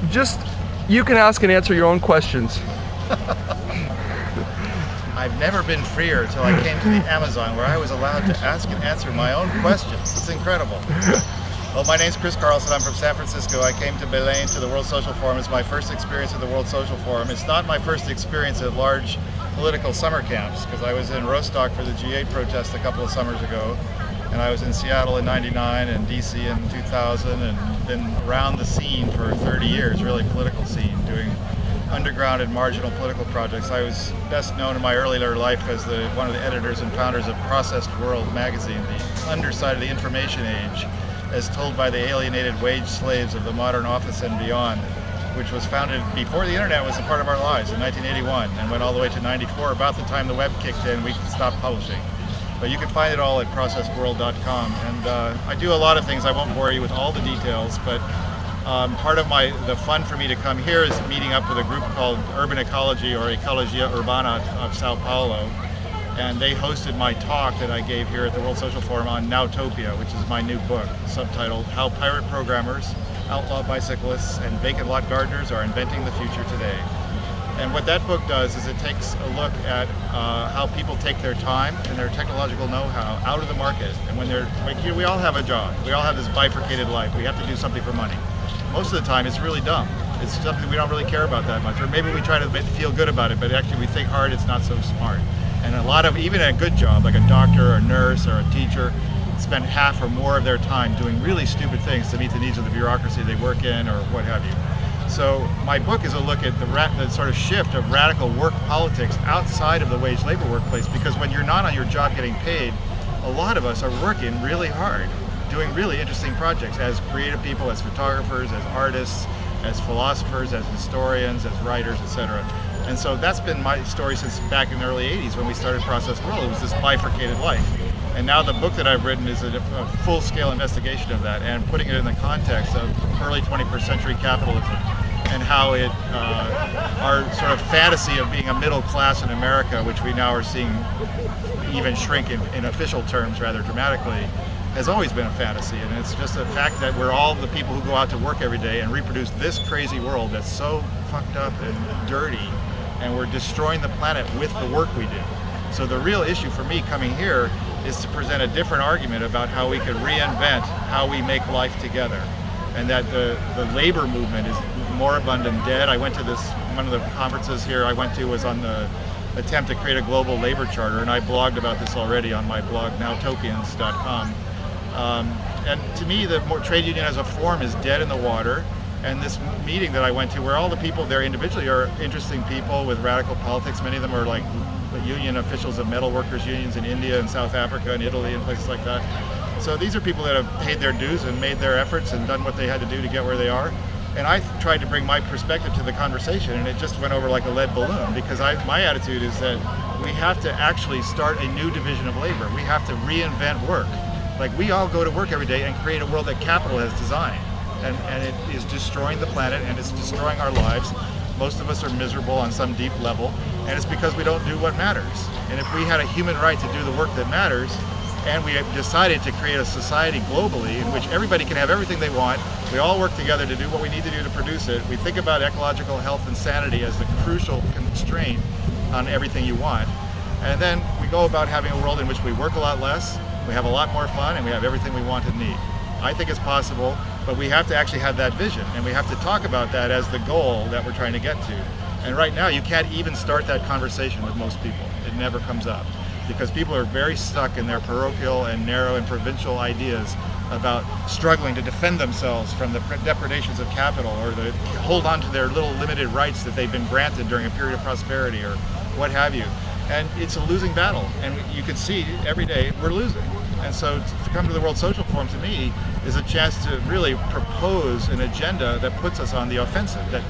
Just, you can ask and answer your own questions. I've never been freer until I came to the Amazon, where I was allowed to ask and answer my own questions. It's incredible. Well, my name's Carlsson. I'm from San Francisco. I came to Belém to the World Social Forum. It's my first experience at the World Social Forum. It's not my first experience at large political summer camps, because I was in Rostock for the G8 protest a couple of summers ago, and I was in Seattle in '99 and DC in 2000, and been around the scene for 30 years, really political scene, doing underground and marginal political projects. I was best known in my earlier life as one of the editors and founders of Processed World magazine, the underside of the information age, as told by the alienated wage slaves of the modern office and beyond, which was founded before the internet was a part of our lives in 1981 and went all the way to '94. About the time the web kicked in, we stopped publishing. But you can find it all at processedworld.com. And I do a lot of things. I won't bore you with all the details, but part of the fun for me to come here is meeting up with a group called Urban Ecology, or Ecologia Urbana of Sao Paulo. And they hosted my talk that I gave here at the World Social Forum on Nowtopia, which is my new book, subtitled How Pirate Programmers, Outlaw Bicyclists, and Vacant Lot Gardeners Are Inventing the Future Today. And what that book does is it takes a look at how people take their time and their technological know-how out of the market. And when they're, we all have a job. We all have this bifurcated life. We have to do something for money. Most of the time, it's really dumb. It's something we don't really care about that much. Or maybe we try to feel good about it, but actually we think hard, it's not so smart. And a lot of, even a good job, like a doctor or a nurse or a teacher, spend half or more of their time doing really stupid things to meet the needs of the bureaucracy they work in or what have you. So my book is a look at the sort of shift of radical work politics outside of the wage labor workplace, because when you're not on your job getting paid, a lot of us are working really hard, doing really interesting projects as creative people, as photographers, as artists, as philosophers, as historians, as writers, etc. And so that's been my story since back in the early '80s when we started Processed World. It was this bifurcated life. And now the book that I've written is a full-scale investigation of that, and putting it in the context of early 21st century capitalism and how it, our sort of fantasy of being a middle class in America, which we now are seeing even shrink in official terms rather dramatically, has always been a fantasy. And it's just a fact that we're all the people who go out to work every day and reproduce this crazy world that's so fucked up and dirty, and we're destroying the planet with the work we do. So the real issue for me coming here is to present a different argument about how we could reinvent how we make life together, and that the labor movement is moribund and dead. I went to one of the conferences here I went to was on the attempt to create a global labor charter, and I blogged about this already on my blog, nowtopians.com. And to me, the trade union as a form is dead in the water. And this meeting that I went to, where all the people there individually are interesting people with radical politics. Many of them are like union officials of metal workers unions in India and South Africa and Italy and places like that. So these are people that have paid their dues and made their efforts and done what they had to do to get where they are. And I tried to bring my perspective to the conversation, and it just went over like a lead balloon, because my attitude is that we have to actually start a new division of labor. We have to reinvent work. Like, we all go to work every day and create a world that capital has designed. And it is destroying the planet, and it's destroying our lives. Most of us are miserable on some deep level, and it's because we don't do what matters. And if we had a human right to do the work that matters, and we have decided to create a society globally in which everybody can have everything they want, we all work together to do what we need to do to produce it, we think about ecological health and sanity as the crucial constraint on everything you want, and then we go about having a world in which we work a lot less, we have a lot more fun, and we have everything we want and need. I think it's possible, but we have to actually have that vision, and we have to talk about that as the goal that we're trying to get to. And right now, you can't even start that conversation with most people. It never comes up, because people are very stuck in their parochial and narrow and provincial ideas about struggling to defend themselves from the depredations of capital, or to hold on to their little limited rights that they've been granted during a period of prosperity, or what have you. And it's a losing battle, and you can see every day we're losing. And so to come to the World Social Forum, to me, is a chance to really propose an agenda that puts us on the offensive, that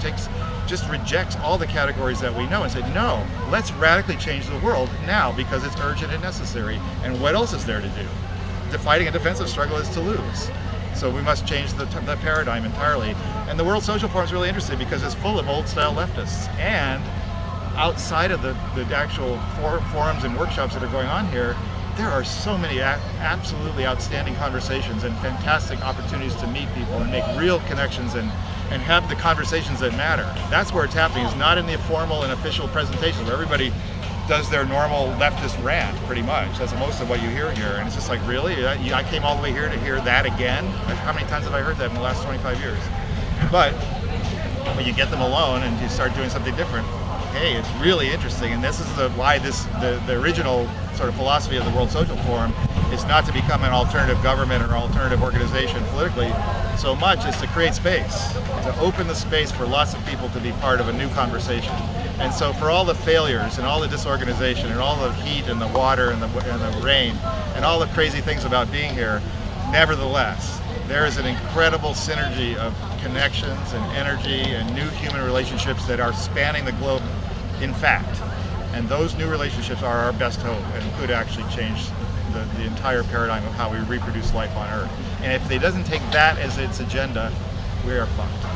just rejects all the categories that we know and say, no, let's radically change the world now, because it's urgent and necessary. And what else is there to do? Fighting a defensive struggle is to lose. So we must change the paradigm entirely. And the World Social Forum is really interesting because it's full of old-style leftists. And outside of the actual forums and workshops that are going on here, there are so many absolutely outstanding conversations and fantastic opportunities to meet people and make real connections and and have the conversations that matter. That's where it's happening. It's not in the formal and official presentations where everybody does their normal leftist rant, pretty much. That's most of what you hear here. And it's just like, really? I came all the way here to hear that again? How many times have I heard that in the last 25 years? But when you get them alone and you start doing something different, hey, it's really interesting. And this is why the original sort of philosophy of the World Social Forum is not to become an alternative government or alternative organization politically so much as to create space, to open the space for lots of people to be part of a new conversation. And so for all the failures and all the disorganization and all the heat and the water and the rain and all the crazy things about being here, nevertheless, there is an incredible synergy of connections and energy and new human relationships that are spanning the globe, in fact. And those new relationships are our best hope and could actually change the entire paradigm of how we reproduce life on Earth. And if it doesn't take that as its agenda, we are fucked.